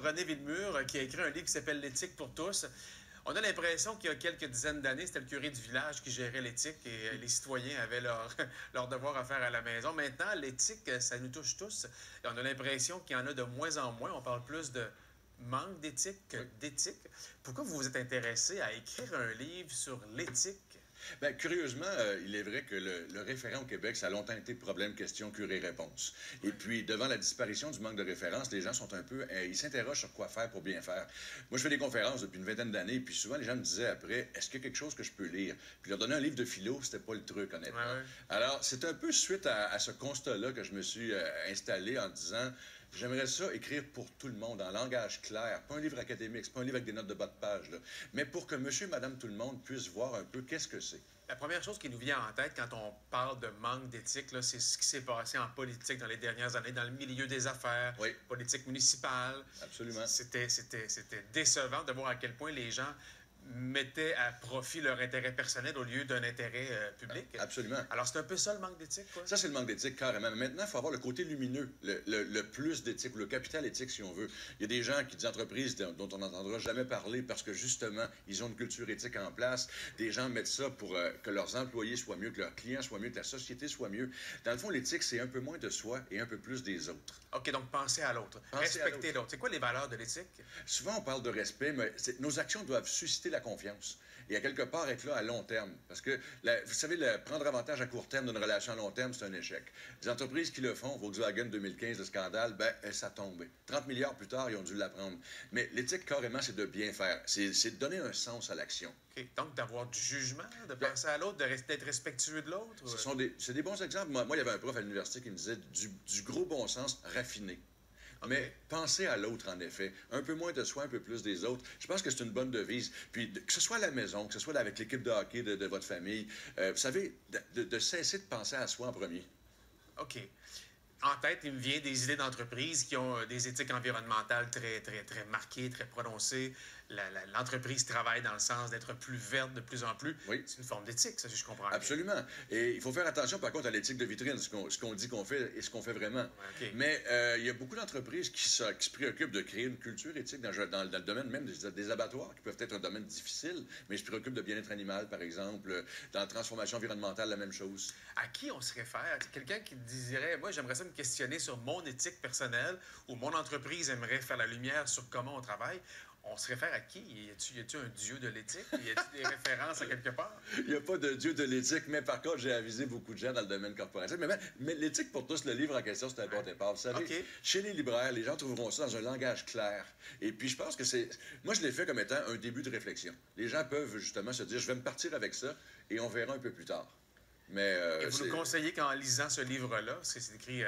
René Villemure, qui a écrit un livre qui s'appelle L'éthique pour tous. On a l'impression qu'il y a quelques dizaines d'années, c'était le curé du village qui gérait l'éthique et les citoyens avaient leur devoir à faire à la maison. Maintenant, l'éthique, ça nous touche tous. Et on a l'impression qu'il y en a de moins en moins. On parle plus de manque d'éthique que d'éthique. Pourquoi vous vous êtes intéressé à écrire un livre sur l'éthique? Bien, curieusement, il est vrai que le référent au Québec, ça a longtemps été problème, question, curé, réponse. Et puis, devant la disparition du manque de référence, les gens sont un peu... ils s'interrogent sur quoi faire pour bien faire. Moi, je fais des conférences depuis une vingtaine d'années, et puis souvent, les gens me disaient après, est-ce qu'il y a quelque chose que je peux lire? Puis leur donner un livre de philo, c'était pas le truc, honnêtement. Ouais. Alors, c'est un peu suite à ce constat-là que je me suis installé en disant... J'aimerais ça écrire pour tout le monde, en langage clair. Pas un livre académique, c'est pas un livre avec des notes de bas de page, là. Mais pour que monsieur et madame tout le monde puisse voir un peu qu'est-ce que c'est. La première chose qui nous vient en tête quand on parle de manque d'éthique, c'est ce qui s'est passé en politique dans les dernières années, dans le milieu des affaires, oui. Politique municipale. Absolument. C'était décevant de voir à quel point les gens mettaient à profit leur intérêt personnel au lieu d'un intérêt public. Absolument. Alors, c'est un peu ça le manque d'éthique, quoi? Ça, c'est le manque d'éthique, carrément. Mais maintenant, il faut avoir le côté lumineux, le plus d'éthique, ou le capital éthique, si on veut. Il y a des gens, des entreprises dont on n'entendra jamais parler parce que, justement, ils ont une culture éthique en place. Des gens mettent ça pour que leurs employés soient mieux, que leurs clients soient mieux, que la société soit mieux. Dans le fond, l'éthique, c'est un peu moins de soi et un peu plus des autres. OK, donc penser à l'autre. Respecter l'autre. C'est quoi les valeurs de l'éthique? Souvent, on parle de respect, mais nos actions doivent susciter la confiance. Et à quelque part, être là à long terme. Parce que, vous savez, prendre avantage à court terme d'une relation à long terme, c'est un échec. Les entreprises qui le font, Volkswagen 2015, le scandale, ben, ça tombe. 30 milliards plus tard, ils ont dû l'apprendre. Mais l'éthique, carrément, c'est de bien faire. C'est de donner un sens à l'action. OK. Donc, d'avoir du jugement, de penser à l'autre, d'être respectueux de l'autre? C'est des bons exemples. Moi, il y avait un prof à l'université qui me disait du gros bon sens raffiné. Okay. Mais pensez à l'autre, en effet. Un peu moins de soi, un peu plus des autres. Je pense que c'est une bonne devise. Puis, que ce soit à la maison, que ce soit avec l'équipe de hockey de votre famille, vous savez, de cesser de penser à soi en premier. OK. En tête, il me vient des idées d'entreprises qui ont des éthiques environnementales très marquées, très prononcées. L'entreprise travaille dans le sens d'être plus verte de plus en plus. Oui. C'est une forme d'éthique, ça, si je comprends bien. Absolument. Et il faut faire attention, par contre, à l'éthique de vitrine, ce qu'on dit qu'on fait et ce qu'on fait vraiment. Okay. Mais il y a beaucoup d'entreprises qui se préoccupent de créer une culture éthique dans le domaine même des abattoirs, qui peuvent être un domaine difficile, mais se préoccupent de bien-être animal, par exemple. Dans la transformation environnementale, la même chose. À qui on se réfère? Quelqu'un qui dirait, moi, j'aimerais ça me questionner sur mon éthique personnelle ou mon entreprise aimerait faire la lumière sur comment on travaille. On se réfère à qui? Y a-t-il un dieu de l'éthique? Y a-t-il des références à quelque part? Il n'y a pas de dieu de l'éthique, mais par contre, j'ai avisé beaucoup de gens dans le domaine corporatif. Mais l'éthique pour tous, le livre en question, c'est un bon départ. Vous savez, chez les libraires, les gens trouveront ça dans un langage clair. Et puis, je pense que c'est... Moi, je l'ai fait comme étant un début de réflexion. Les gens peuvent justement se dire, je vais me partir avec ça et on verra un peu plus tard. Mais, et vous nous conseillez qu'en lisant ce livre-là, parce que c'est écrit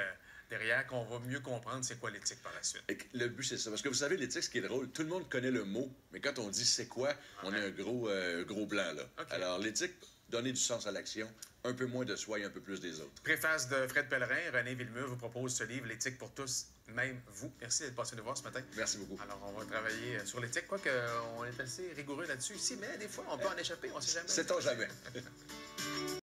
derrière, qu'on va mieux comprendre c'est quoi l'éthique par la suite. Et le but, c'est ça. Parce que vous savez, l'éthique, ce qui est drôle, tout le monde connaît le mot, mais quand on dit c'est quoi, on a un gros blanc, là. Okay. Alors, l'éthique, donner du sens à l'action, un peu moins de soi et un peu plus des autres. Préface de Fred Pellerin, René Villemure vous propose ce livre, L'éthique pour tous, même vous. Merci d'être passé nous voir ce matin. Merci beaucoup. Alors, on va travailler sur l'éthique, quoique on est assez rigoureux là-dessus ici, mais des fois, on peut en échapper, on ne sait jamais. Sait-on jamais.